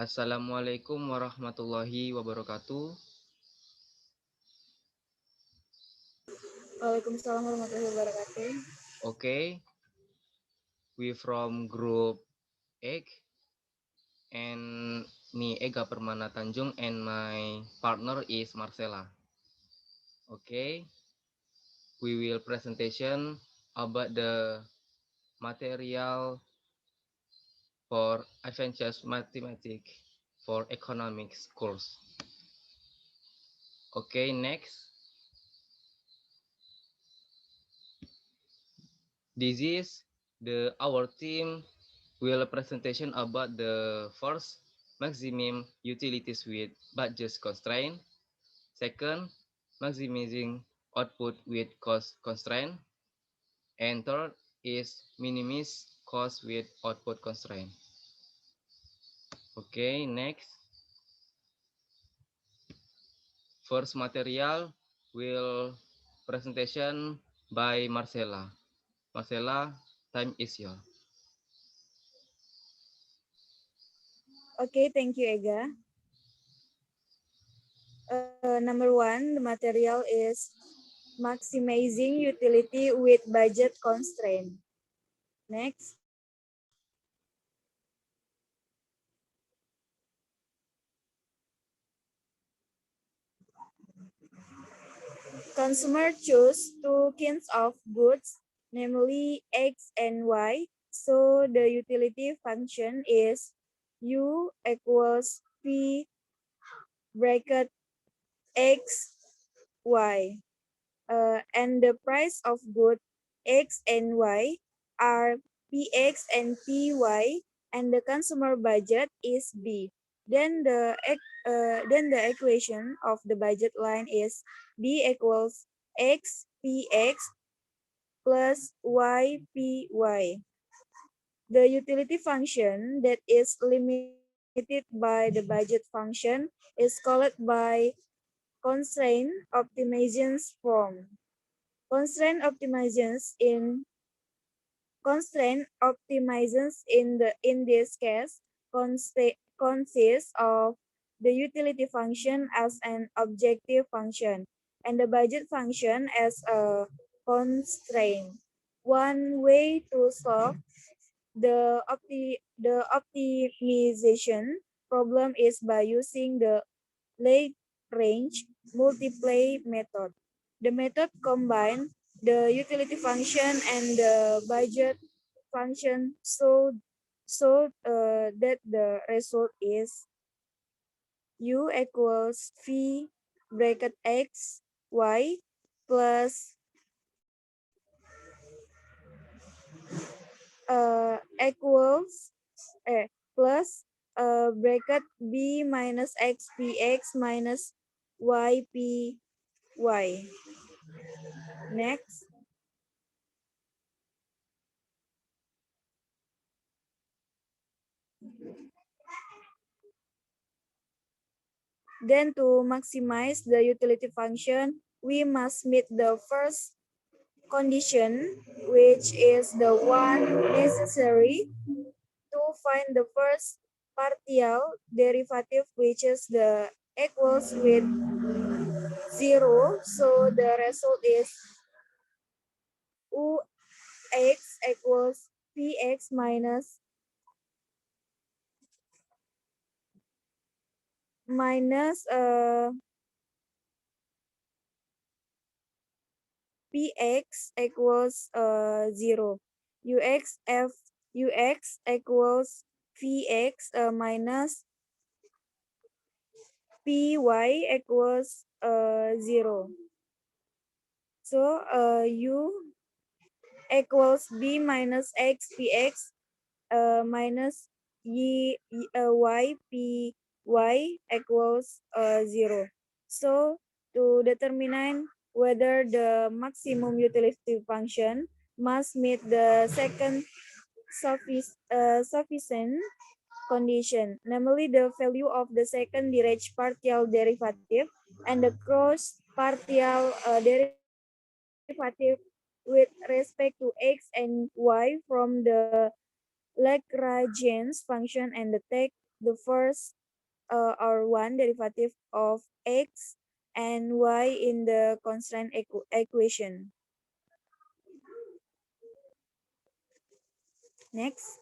Assalamualaikum warahmatullahi wabarakatuh. Waalaikumsalam warahmatullahi wabarakatuh. Okay, we from group egg and me Ega Permana Tanjung and my partner is Marcella. Okay, we will presentation about the material for advanced mathematics for economics course. Okay, next. This is our team will presentation about the first maximum utilities with budget constraint. Second, maximizing output with cost constraint. And third is minimize cost with output constraint. Okay, next. First material will presentation by Marcella. Marcella, time is yours. Okay, thank you, Ega. Number one, the material is maximizing utility with budget constraint. Next. Consumer choose two kinds of goods, namely X and Y. So the utility function is U equals P bracket X, Y. And the price of good X and Y are PX and PY, and the consumer budget is B. Then the equation of the budget line is B equals X PX plus Y PY. The utility function that is limited by the budget function is called by constraint optimizations form. Constraint optimizations in this case consists of the utility function as an objective function and the budget function as a constraint. One way to solve the optimization problem is by using the Lagrange multiply method. The method combines the utility function and the budget function so that the result is U equals V bracket X Y plus equals plus bracket B minus X PX minus Y PY. Next. Then to maximize the utility function, we must meet the first condition, which is the one necessary to find the first partial derivative, which is the equals with 0. So the result is UX equals PX minus Px equals 0. Ux equals Vx minus Py equals 0. So U equals B minus X Px minus Y Py equals 0. So to determine whether the maximum utility function must meet the second sufficient condition, namely the value of the second derived partial derivative and the cross partial derivative with respect to x and y from the Lagrangian function and the take the first or one derivative of x and y in the constraint equation. Next.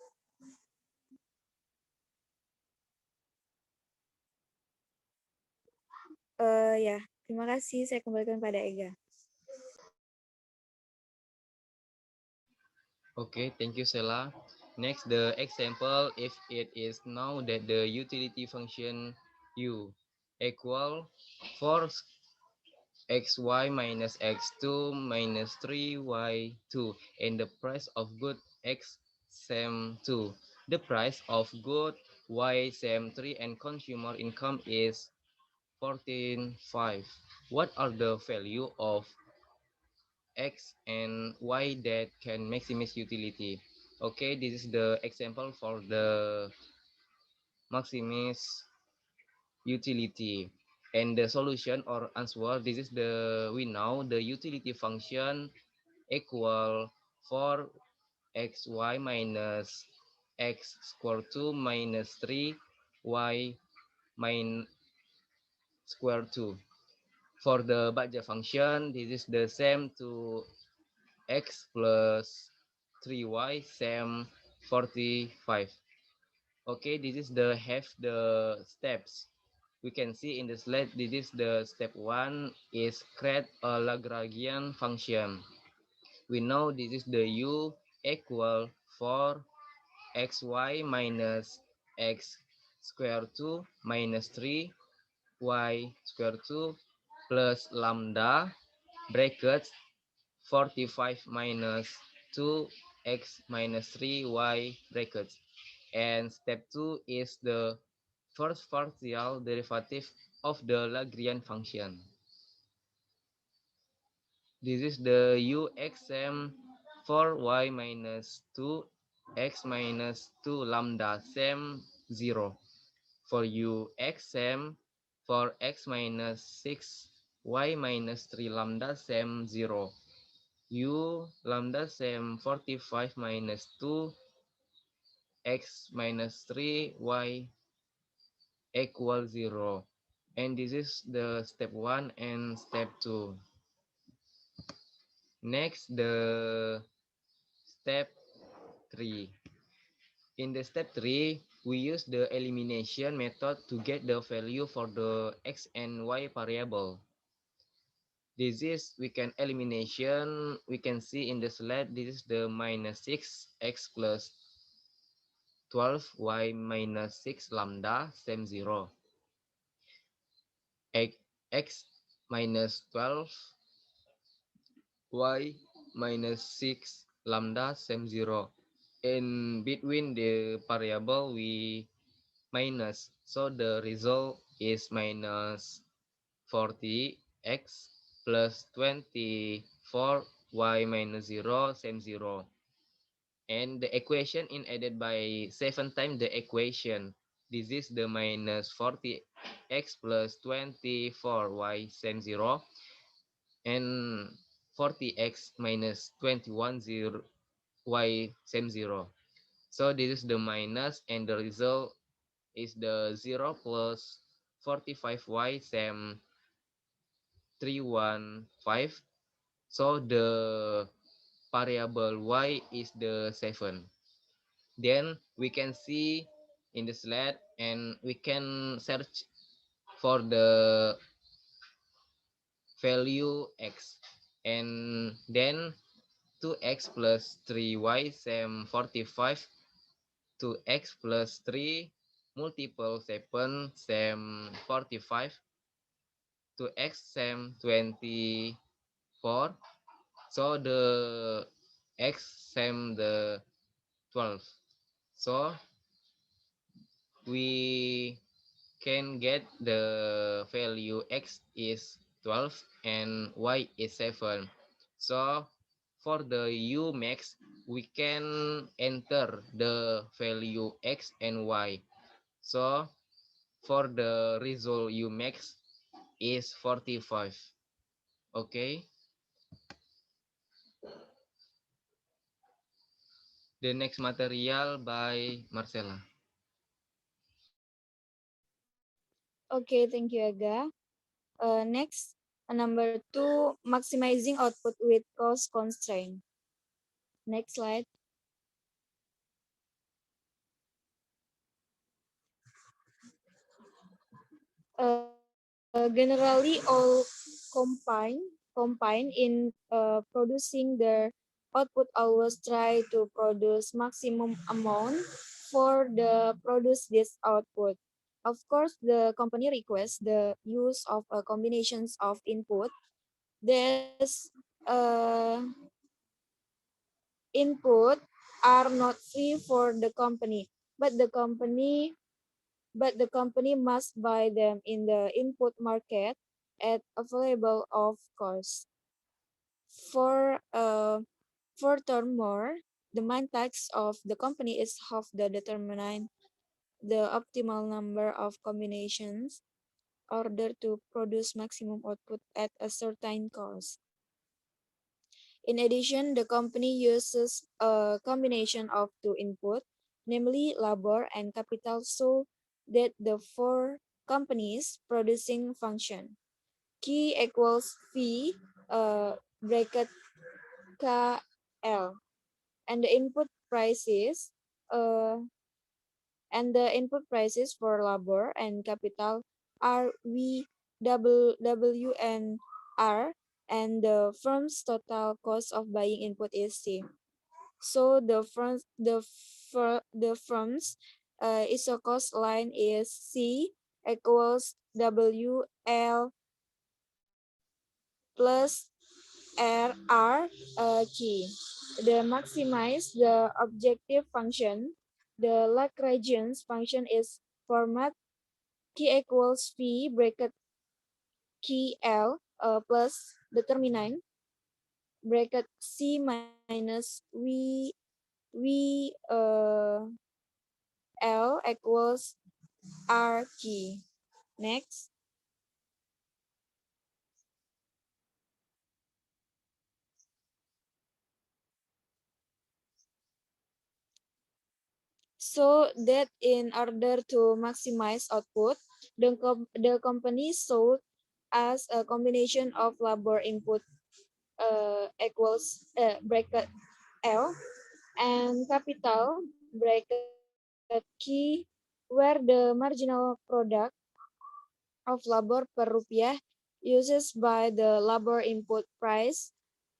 Ya, terima kasih. Saya kembalikan pada Ega. Okay, thank you, Sela. Next, the example if it is known that the utility function u equal 4xy minus x2 minus 3y2 and the price of good x same 2. The price of good y same 3 and consumer income is 14.5. What are the value of x and y that can maximize utility? Okay, this is the example for the maximize utility. And the solution or answer, this is the, we know the utility function equal 4xy minus x square 2 minus 3y minus square 2. For the Baja function, this is the same to x plus 3y same 45. Okay, this is the have the steps. We can see in the slide, this is the step 1 is create a Lagrangian function. We know this is the u equal 4xy minus x square 2 minus 3y square 2 plus lambda brackets 45 minus 2x minus 3y brackets. And step 2 is the first partial derivative of the Lagrangian function. This is the uxm 4y minus 2x minus 2 lambda same 0. For uxm for x minus 6y minus 3 lambda same 0. U lambda same 45 minus 2 x minus 3 y equal 0. And this is the step 1 and step 2. Next, the step 3. In the step 3, we use the elimination method to get the value for the x and y variable. This is, we can elimination, we can see in the slide, this is the minus 6x plus 12y minus 6 lambda same 0. X minus 12 y minus 6 lambda same 0. In between the variable we minus, so the result is minus 40x plus 24y minus 0 same 0. And the equation in added by 7 times the equation. This is the minus 40x plus 24y same 0 and 40x minus 21 y same 0. So this is the minus and the result is the 0 plus 45y same 315. So the variable y is the 7. Then we can see in the slide and we can search for the value x, and then 2x plus 3y same 45, 2x plus 3 multiple 7 same 45, 2x same 24, so the x same the 12. So we can get the value x is 12 and y is 7. So for the u max, we can enter the value x and y. So for the result u max is 45. Okay. The next material by Marcella. Okay, thank you, Aga. Next, number two, maximizing output with cost constraint. Next slide. Generally, all combine in producing their output always try to produce maximum amount for the produce this output. Of course, the company requests the use of combinations of input. This input are not free for the company, but the company must buy them in the input market at available of cost. For furthermore, the main task of the company is how to determine the optimal number of combinations in order to produce maximum output at a certain cost. In addition, the company uses a combination of two inputs, namely labor and capital, so that the four companies producing function. Q equals V bracket KL, and the input prices uh, for labor and capital are W and R, and the firm's total cost of buying input is C. So the firm's ISO cost line is C equals WL plus RR key. The maximize the objective function. The Lagrangian function is format key equals V bracket key L plus determinant bracket C minus V L equals R key. Next. So that in order to maximize output, the company sold as a combination of labor input equals bracket L and capital bracket key, where the marginal product of labor per rupiah uses by the labor input price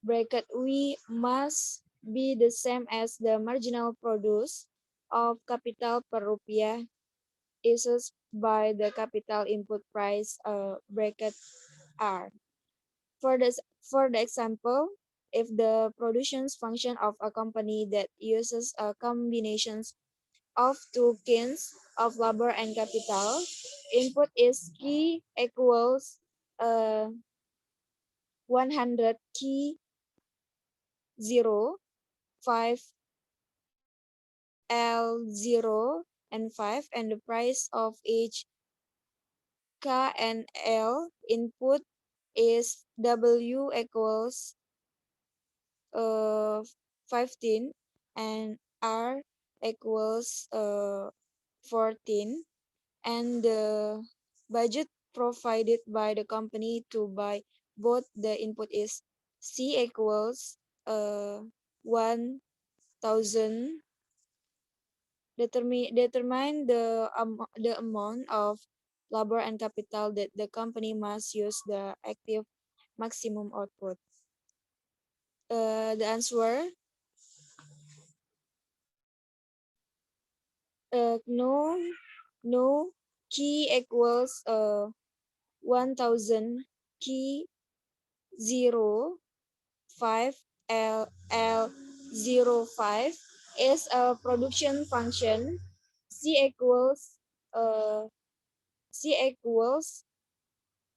bracket we must be the same as the marginal produce of capital per rupiah uses by the capital input price bracket R. For this for the example, if the production function of a company that uses a combinations of two kinds of labor and capital, input is key equals uh, 100 key 0 5 L 0 and 5, and the price of each K and L input is W equals 15 and R equals 14, and the budget provided by the company to buy both the input is C equals 1,000. Determine the amount of labor and capital that the company must use the active maximum output. The answer no, no, key equals 1,000 key 0 5 L 05 is a production function. C equals uh, C equals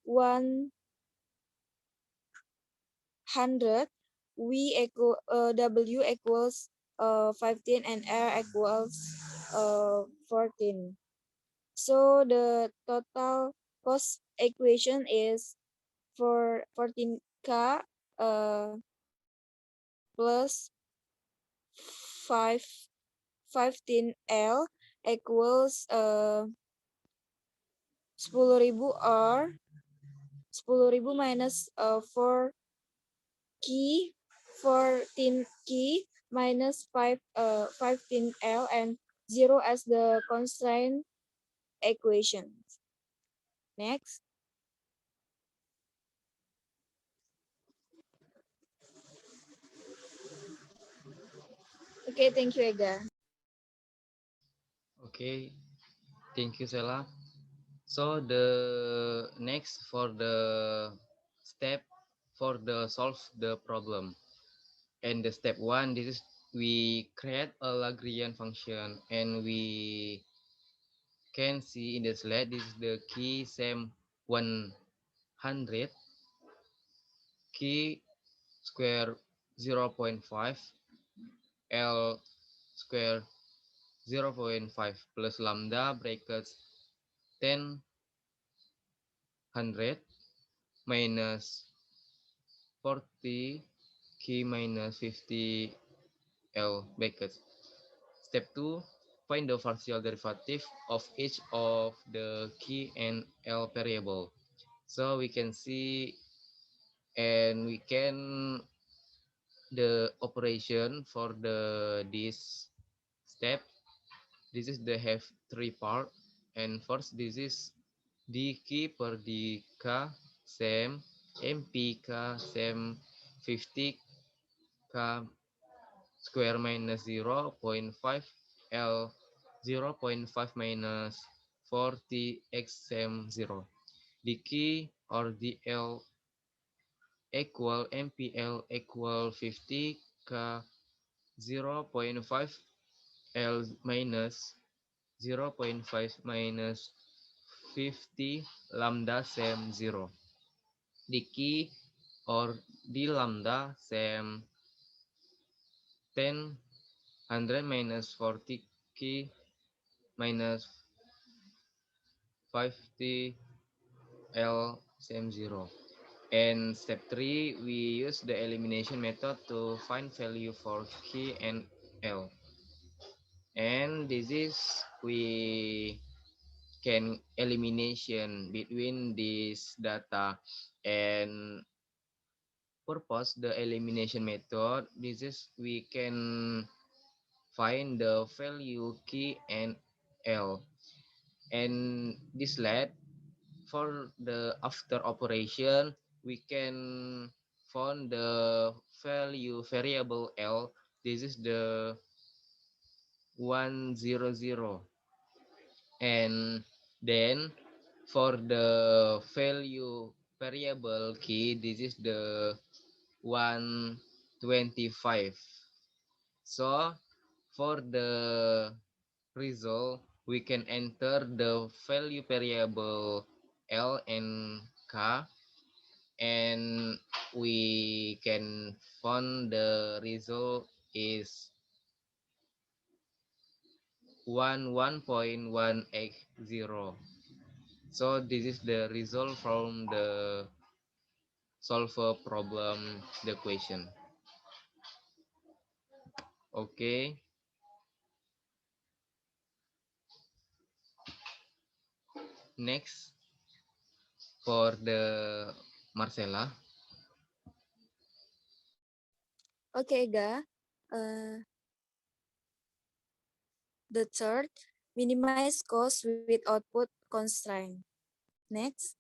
100. W equals 15 and R equals 14. So the total cost equation is for 14K plus 5 15L equals 10.000 or 10.000 minus 4 key 14 key minus 15L and 0 as the constraint equation. Next. Okay, thank you, Ega. Okay, thank you, Sela. So the next for the step for the solve the problem. And the step one, this is we create a Lagrangian function, and we can see in the slide this is the key same 100 key square 0.5 L square 0.5 plus lambda brackets 10 100 minus 40 key minus 50 L brackets. Step 2, find the partial derivative of each of the key and L variable. So we can see, and we can the operation for the this step. This is the have three part, and first this is d key per d k same mpk same 50 k square minus 0.5 L 0.5 minus 40 x same 0. The key or the L equal MPL equal 50 k 0.5 L minus 0.5 minus 50 lambda same 0. The key or the lambda same 10 minus 40 key minus 50 L same 0. And step 3, we use the elimination method to find value for key and L. And this is we can elimination between this data, and purpose the elimination method. This is we can find the value key and L, and this led for the after operation we can find the value variable L. This is the 100, and then for the value variable key this is the 125. So for the result we can enter the value variable L and K, and we can find the result is 1.180. So this is the result from the solve problem the question. Okay, next for the Marcella. Okay, Ega. Uh, the third, minimize cost with output constraint. Next.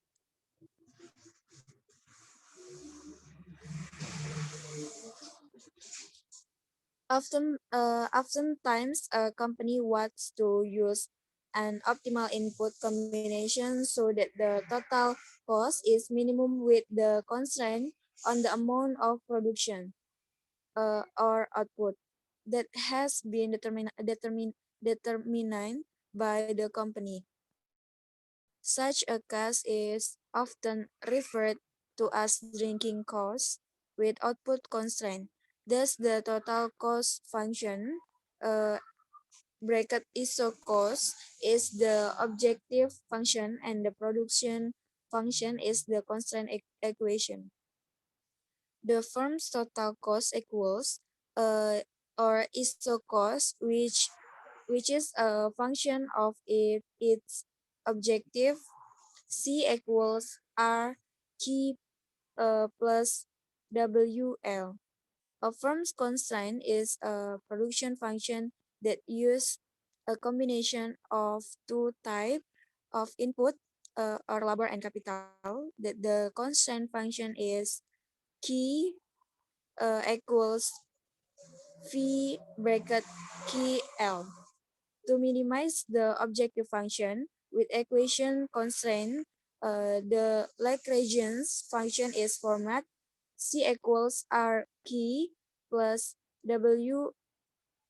Oftentimes a company wants to use an optimal input combination so that the total cost is minimum with the constraint on the amount of production or output that has been determined by the company. Such a case is often referred to as drinking cost with output constraint. Thus, the total cost function uh, bracket ISO cost is the objective function and the production function is the constraint equation. The firm's total cost equals or ISO cost, which is a function of its objective C equals R Q plus WL. A firm's constraint is a production function that use a combination of two types of input or labor and capital. That the constraint function is Q equals V bracket KL. To minimize the objective function with equation constraint, the Lagrangian function is format C equals R key plus W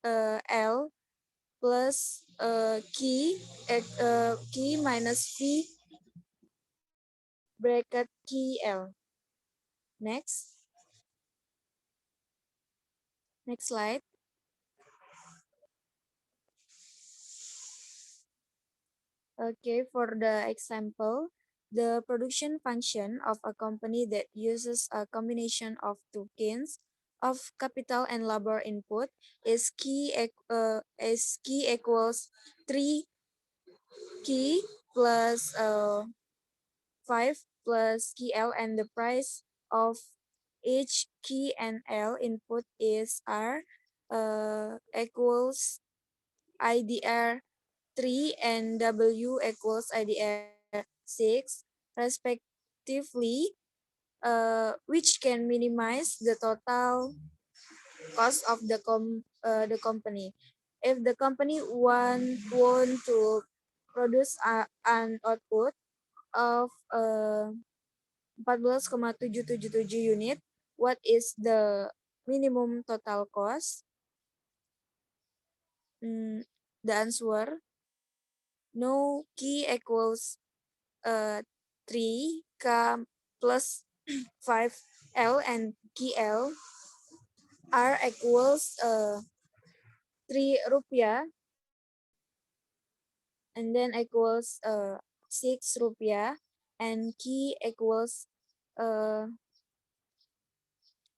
L plus key minus V bracket key L. Next, next slide. Okay, for the example, the production function of a company that uses a combination of two kinds of capital and labor input is key equals 3 key plus 5 plus key L, and the price of each key and L input is R equals IDR 3 and W equals IDR 6 respectively, which can minimize the total cost of the company. If the company want to produce an output of 14,777 unit, what is the minimum total cost? The answer, no key equals 3 K plus 5 L, and KL R equals 3 rupiah, and then equals 6 rupiah, and key equals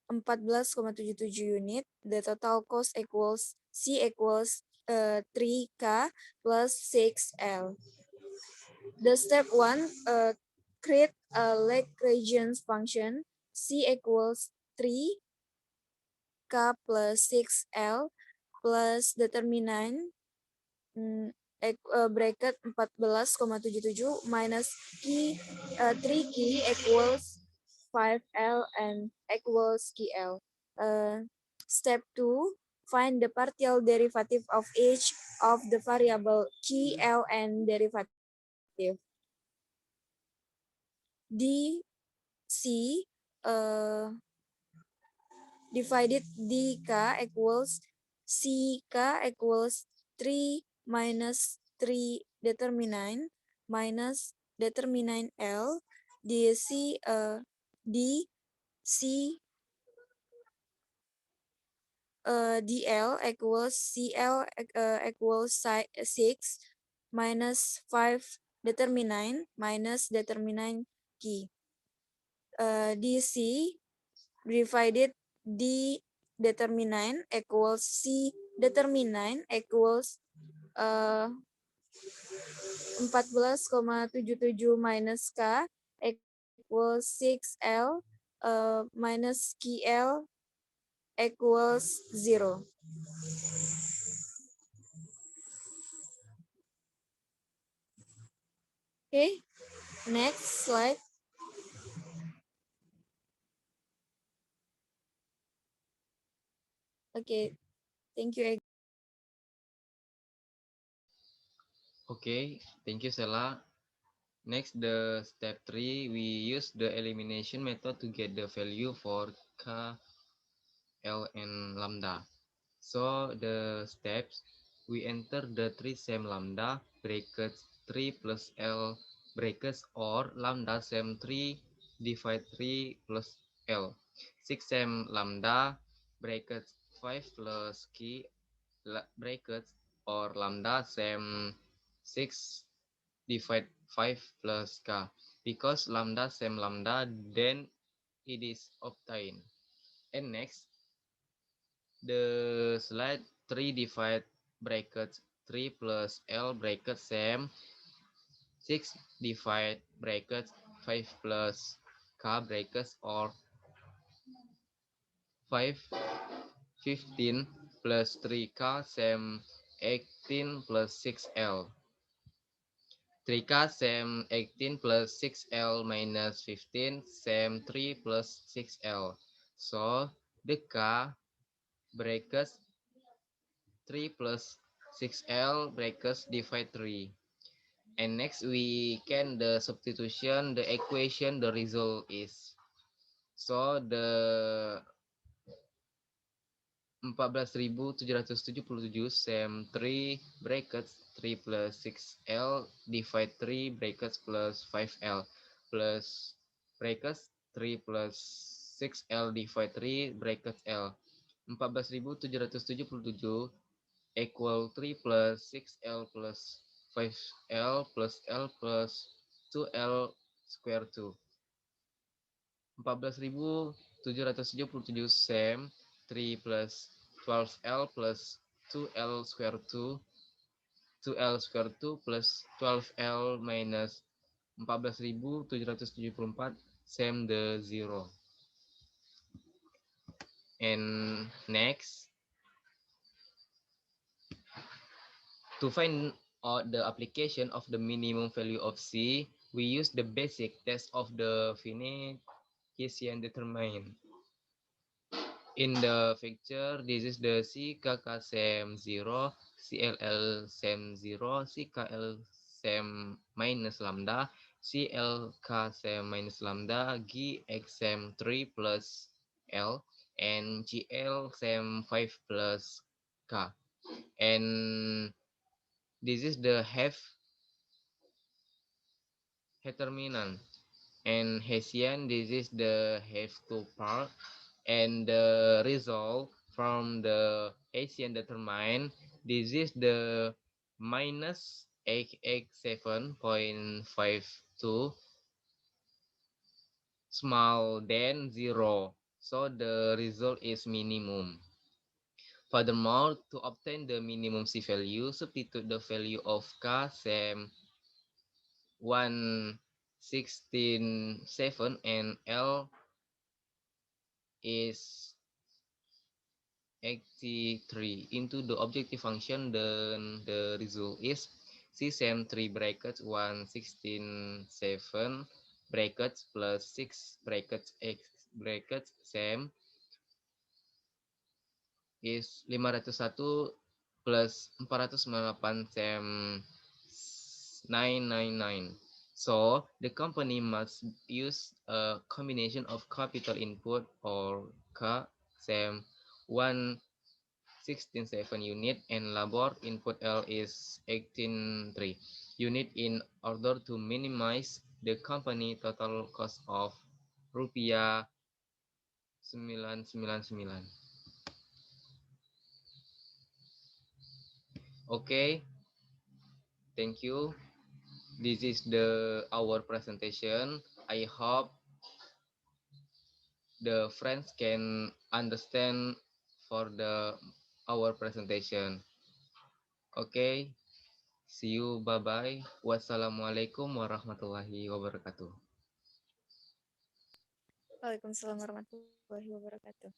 14,777 unit. The total cost equals C equals 3K plus 6L. The step 1, create a Lagrangian function C equals 3K plus 6L plus determinant bracket 14,777 minus 3 key equals 5L and equals KL. Step 2, find the partial derivative of each of the variable KL and derivative. dC divided dk equals CK equals 3 minus 3 determinant minus determinant L dC DL equals CL equals 6 minus 5 determinant minus determinant key. DC divided D determinant equals C determinant equals 14,777 minus K equals 6L minus KL equals 0. Okay, next slide. Okay, thank you. Okay, thank you, Sela. Next, the step 3, we use the elimination method to get the value for K, L, and lambda. So the steps, we enter the 3 same lambda brackets 3 plus L brackets or lambda same 3 divide 3 plus L. 6 same lambda brackets 5 plus K brackets or lambda same 6 divide 5 plus K. Because lambda same lambda, then it is obtained. And next, the slide 3 divide brackets 3 plus L bracket same 6 divide brackets 5 plus k brackets or 5 15 plus 3k same 18 plus 6l. 3k same 18 plus 6l minus 15 same 3 plus 6l. So the k brackets 3 plus 6l brackets divide 3. And next we can the substitution the equation the result is. So the 14.777 sem 3 brackets 3 plus 6L divide 3 brackets plus 5L plus brackets 3 plus 6L divide 3 brackets L. 14.777 equal 3 plus 6L plus 5L plus L plus 2L square 2. 14.777 sem 3 plus 12L plus 2L square 2 2L square 2 plus 12L minus 14.774 sem the 0. And next, to find out the application of the minimum value of C, we use the basic test of the finite Hessian determinant. In the picture, this is the CKK SEM 0, CLL SEM 0, CKL SEM minus lambda, CLK SEM minus lambda, GX SEM 3 plus L, and GL SEM 5 plus K. And this is the half determinant. And Hessian, this is the half two part. And the result from the Hessian determine, this is the minus 7.52 small than 0. So the result is minimum. Furthermore, to obtain the minimum C value, substitute the value of K same 116.7 and L is 83 into the objective function, then the result is C same 3 brackets 116.7 brackets plus 6 brackets X brackets same is 501 plus 498 sem 999. So the company must use a combination of capital input or K sem 116.7 unit and labor input L is 18.3 unit in order to minimize the company total cost of rupiah 999. Okay, thank you. This is the our presentation. I hope the friends can understand for the our presentation. Okay, see you. Bye bye. Wassalamualaikum warahmatullahi wabarakatuh. Waalaikumsalam warahmatullahi wabarakatuh.